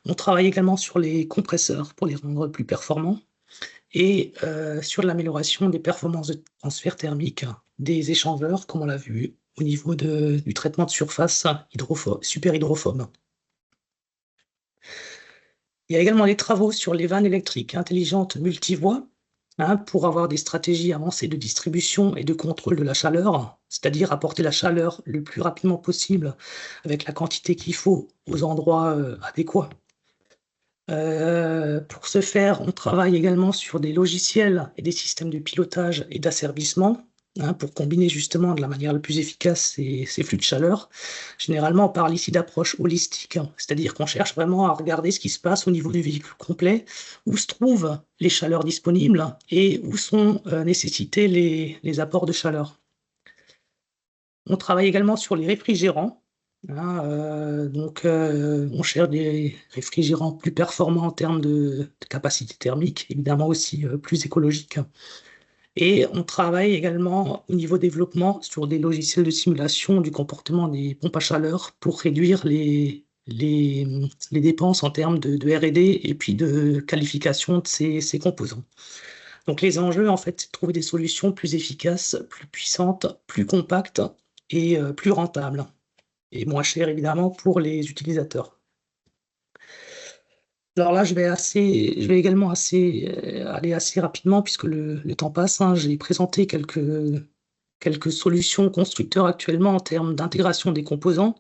On travaille également sur les compresseurs pour les rendre plus performants et sur l'amélioration des performances de transfert thermique des échangeurs, comme on l'a vu au niveau du traitement de surface super hydrophobe. Il y a également des travaux sur les vannes électriques intelligentes multivoies, hein, pour avoir des stratégies avancées de distribution et de contrôle de la chaleur, c'est-à-dire apporter la chaleur le plus rapidement possible avec la quantité qu'il faut aux endroits adéquats. Pour ce faire, on travaille également sur des logiciels et des systèmes de pilotage et d'asservissement, hein, pour combiner justement de la manière la plus efficace ces flux de chaleur. Généralement, on parle ici d'approche holistique, hein, c'est-à-dire qu'on cherche vraiment à regarder ce qui se passe au niveau du véhicule complet, où se trouvent les chaleurs disponibles et où sont nécessités les apports de chaleur. On travaille également sur les réfrigérants. Hein, donc, on cherche des réfrigérants plus performants en termes de capacité thermique, évidemment aussi plus écologiques. Et on travaille également au niveau développement sur des logiciels de simulation du comportement des pompes à chaleur pour réduire les dépenses en termes de R&D et puis de qualification de ces composants. Donc les enjeux, en fait, c'est de trouver des solutions plus efficaces, plus puissantes, plus compactes et plus rentables et moins cher évidemment pour les utilisateurs. Alors là, je vais également aller assez rapidement puisque le temps passe, hein. J'ai présenté quelques solutions constructeurs actuellement en termes d'intégration des composants.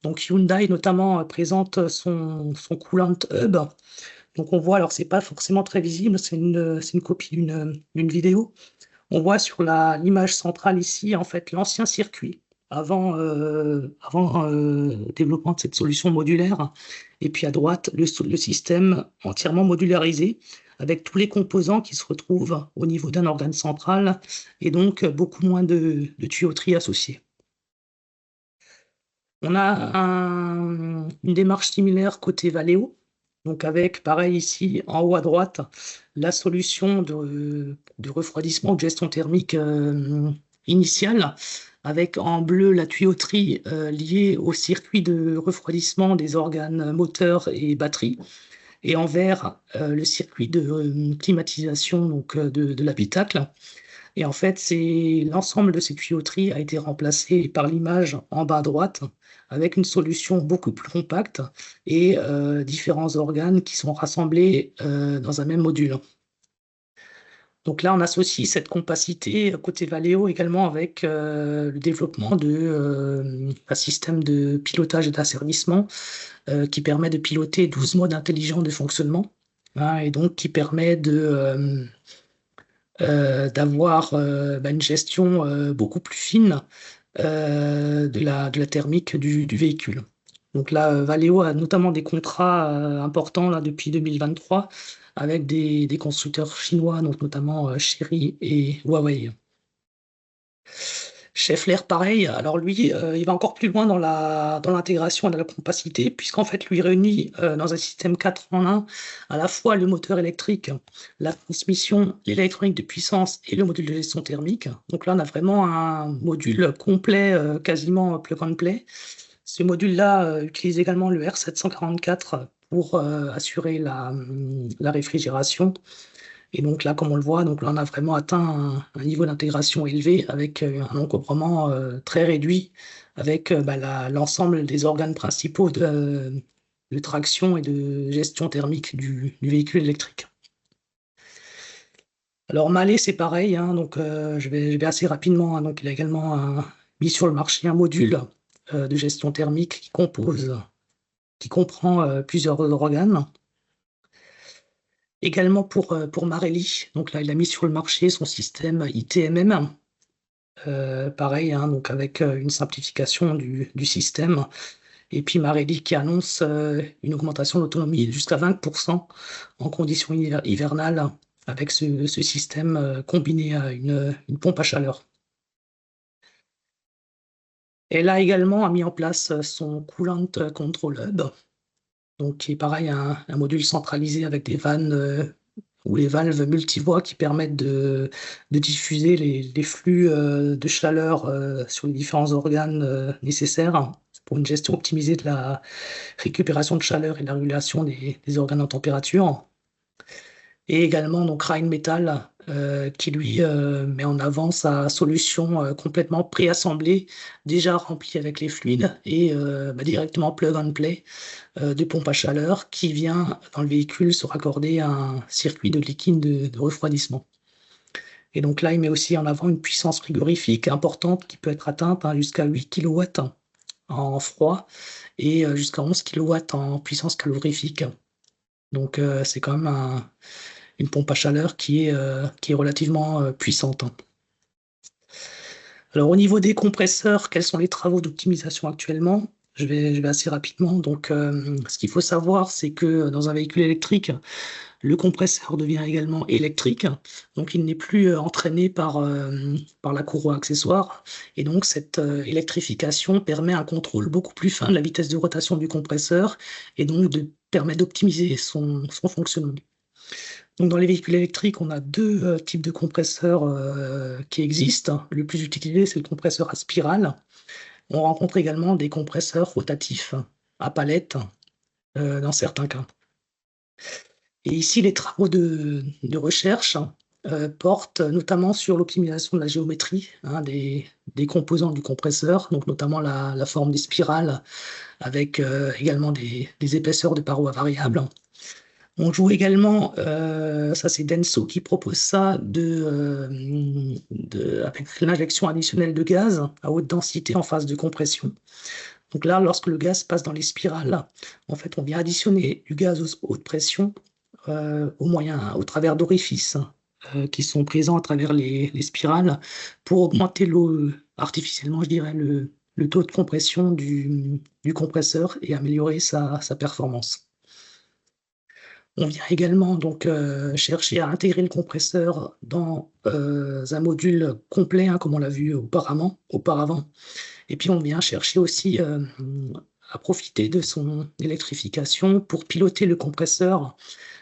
Donc Hyundai notamment présente son Coolant Hub. Donc on voit, alors c'est pas forcément très visible, c'est une copie d'une vidéo. On voit sur l'image centrale ici en fait l'ancien circuit avant développement de cette solution modulaire. Et puis à droite, le système entièrement modularisé, avec tous les composants qui se retrouvent au niveau d'un organe central, et donc beaucoup moins de tuyauterie associée. On a une démarche similaire côté Valeo, donc avec, pareil ici, en haut à droite, la solution de refroidissement de gestion thermique initiale, avec en bleu la tuyauterie liée au circuit de refroidissement des organes moteurs et batterie, et en vert le circuit de climatisation donc, de l'habitacle. Et en fait, l'ensemble de ces tuyauteries a été remplacé par l'image en bas à droite, avec une solution beaucoup plus compacte et différents organes qui sont rassemblés dans un même module. Donc là, on associe cette compacité côté Valeo également avec le développement d'un système de pilotage et d'asservissement qui permet de piloter 12 modes intelligents de fonctionnement, hein, et donc qui permet d'avoir une gestion beaucoup plus fine de la thermique du véhicule. Donc là, Valeo a notamment des contrats importants là, depuis 2023 avec des constructeurs chinois, donc notamment Chery et Huawei. Schaeffler, pareil. Alors lui, il va encore plus loin dans l'intégration et dans la compacité, puisqu'en fait, lui réunit dans un système 4 en 1 à la fois le moteur électrique, la transmission, l'électronique de puissance et le module de gestion thermique. Donc là, on a vraiment un module complet, quasiment plug and play. Ce module-là utilise également le R744 pour assurer la réfrigération. Et donc là, comme on le voit, donc là, on a vraiment atteint un niveau d'intégration élevé avec un encombrement très réduit avec l'ensemble des organes principaux de traction et de gestion thermique du véhicule électrique. Alors Mallet, c'est pareil, hein, donc je vais assez rapidement, hein. Donc il a également mis sur le marché un module de gestion thermique qui comprend plusieurs organes. Également pour Marelli, donc là il a mis sur le marché son système ITMM, pareil, hein, donc avec une simplification du système. Et puis Marelli qui annonce une augmentation d'autonomie jusqu'à 20% en conditions hivernales avec ce système combiné à une pompe à chaleur. Elle a également mis en place son Coolant Control Hub, donc qui est pareil, un module centralisé avec des vannes ou les valves multivoies qui permettent de diffuser les flux de chaleur sur les différents organes nécessaires pour une gestion optimisée de la récupération de chaleur et de la régulation des organes en température. Et également donc Rheinmetall qui lui met en avant sa solution complètement préassemblée, déjà remplie avec les fluides et directement plug and play de pompe à chaleur qui vient dans le véhicule se raccorder à un circuit de liquide de refroidissement. Et donc là, il met aussi en avant une puissance frigorifique importante qui peut être atteinte jusqu'à 8 kW en froid et jusqu'à 11 kW en puissance calorifique. Donc c'est quand même une pompe à chaleur qui est relativement puissante. Alors au niveau des compresseurs, quels sont les travaux d'optimisation actuellement? Je vais assez rapidement. Donc ce qu'il faut savoir, c'est que dans un véhicule électrique, le compresseur devient également électrique, donc il n'est plus entraîné par la courroie accessoire. Et donc cette électrification permet un contrôle beaucoup plus fin de la vitesse de rotation du compresseur et donc permet d'optimiser son fonctionnement. Donc dans les véhicules électriques, on a deux types de compresseurs qui existent. Le plus utilisé, c'est le compresseur à spirale. On rencontre également des compresseurs rotatifs à palette dans certains cas. Et ici, les travaux de recherche portent notamment sur l'optimisation de la géométrie des composants du compresseur, donc notamment la forme des spirales, avec également des épaisseurs de parois variables. On joue également, ça c'est Denso qui propose ça, avec l'injection additionnelle de gaz à haute densité en phase de compression. Donc là, lorsque le gaz passe dans les spirales, en fait, on vient additionner du gaz haute pression au travers d'orifices qui sont présents à travers les spirales pour augmenter artificiellement, je dirais, le taux de compression du compresseur et améliorer sa performance. On vient également donc chercher à intégrer le compresseur dans un module complet, comme on l'a vu auparavant. Et puis on vient chercher aussi à profiter de son électrification pour piloter le compresseur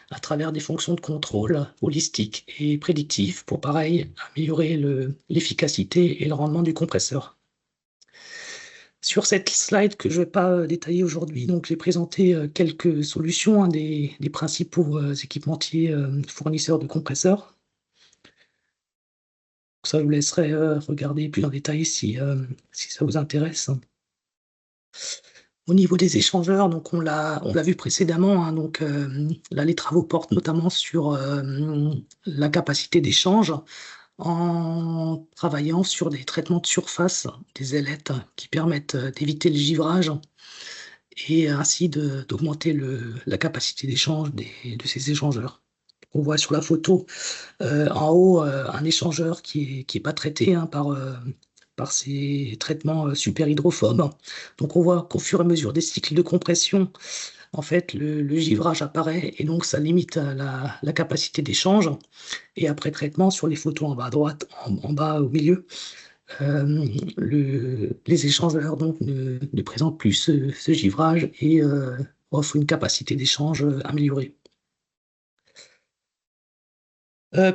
à travers des fonctions de contrôle holistiques et prédictives pour, pareil, améliorer l'efficacité et le rendement du compresseur. Sur cette slide que je ne vais pas détailler aujourd'hui, donc j'ai présenté quelques solutions, des principaux équipementiers fournisseurs de compresseurs. Ça, je vous laisserai regarder plus en détail si ça vous intéresse. Au niveau des échangeurs, donc on l'a vu précédemment, donc là les travaux portent notamment sur la capacité d'échange en travaillant sur des traitements de surface, des ailettes qui permettent d'éviter le givrage et ainsi d'augmenter la capacité d'échange de ces échangeurs. On voit sur la photo en haut un échangeur qui est pas traité par ces traitements superhydrophobes. Donc on voit qu'au fur et à mesure des cycles de compression, en fait, le givrage apparaît et donc ça limite la capacité d'échange. Et après traitement, sur les photos en bas à droite, en bas au milieu, les échangeurs donc, ne présentent plus ce givrage et offrent une capacité d'échange améliorée.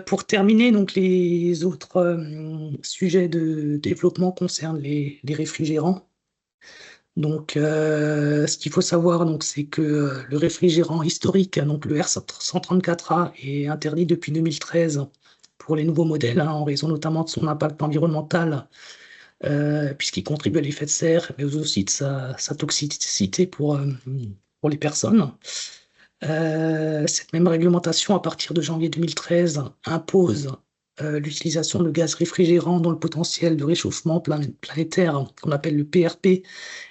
Pour terminer, donc les autres sujets de développement concernent les réfrigérants. Donc, ce qu'il faut savoir, donc, c'est que le réfrigérant historique, donc le R134A, est interdit depuis 2013 pour les nouveaux modèles, en raison notamment de son impact environnemental, puisqu'il contribue à l'effet de serre, mais aussi de sa toxicité pour les personnes. Cette même réglementation, à partir de janvier 2013, impose l'utilisation de gaz réfrigérants dont le potentiel de réchauffement planétaire, qu'on appelle le PRP,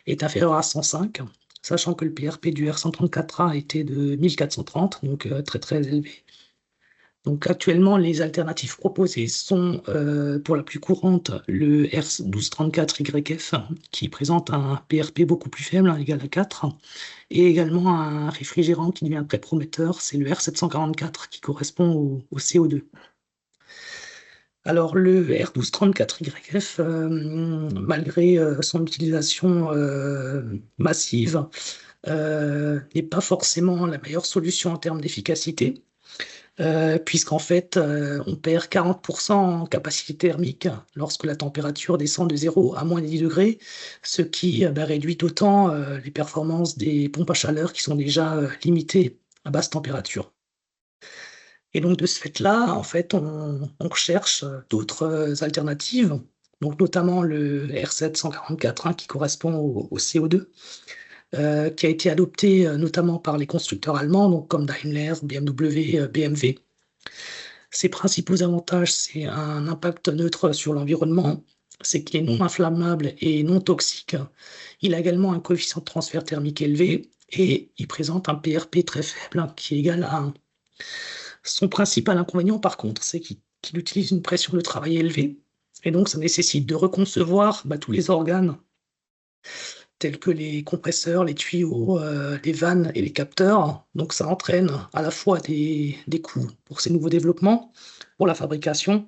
est inférieur à 105, sachant que le PRP du R134A était de 1430, donc très très élevé. Donc actuellement, les alternatives proposées sont, pour la plus courante, le R1234YF, qui présente un PRP beaucoup plus faible, égal à 4, et également un réfrigérant qui devient très prometteur, c'est le R744, qui correspond au CO2. Alors le R1234YF, malgré son utilisation massive, n'est pas forcément la meilleure solution en termes d'efficacité. Puisqu'en fait, on perd 40% en capacité thermique lorsque la température descend de 0 à moins de 10 degrés, ce qui réduit d'autant les performances des pompes à chaleur qui sont déjà limitées à basse température. Et donc de ce fait-là, en fait, on recherche d'autres alternatives, donc notamment le R744 qui correspond au CO2, qui a été adopté notamment par les constructeurs allemands, donc comme Daimler, BMW, BMW. Ses principaux avantages, c'est un impact neutre sur l'environnement, c'est qu'il est non inflammable et non toxique. Il a également un coefficient de transfert thermique élevé et il présente un PRP très faible qui est égal à 1. Son principal inconvénient, par contre, c'est qu'il utilise une pression de travail élevée et donc ça nécessite de reconcevoir tous les organes tels que les compresseurs, les tuyaux, les vannes et les capteurs. Donc ça entraîne à la fois des coûts pour ces nouveaux développements, pour la fabrication,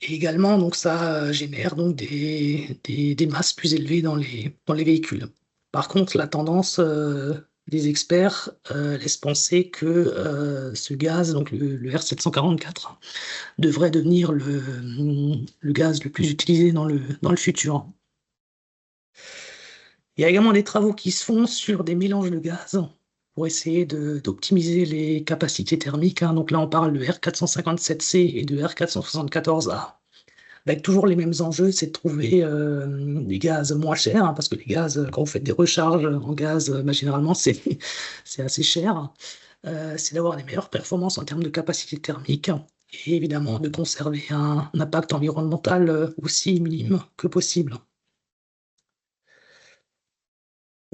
et également donc ça génère donc des masses plus élevées dans les véhicules. Par contre, la tendance des experts laisse penser que ce gaz, donc le R744, devrait devenir le gaz le plus utilisé dans le futur. Il y a également des travaux qui se font sur des mélanges de gaz pour essayer d'optimiser les capacités thermiques. Donc là, on parle de R457C et de R474A. Avec toujours les mêmes enjeux, c'est de trouver des gaz moins chers, parce que les gaz, quand vous faites des recharges en gaz, généralement, c'est assez cher. C'est d'avoir des meilleures performances en termes de capacité thermique et évidemment de conserver un impact environnemental aussi minime que possible.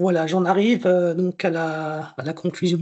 Voilà, j'en arrive donc à la conclusion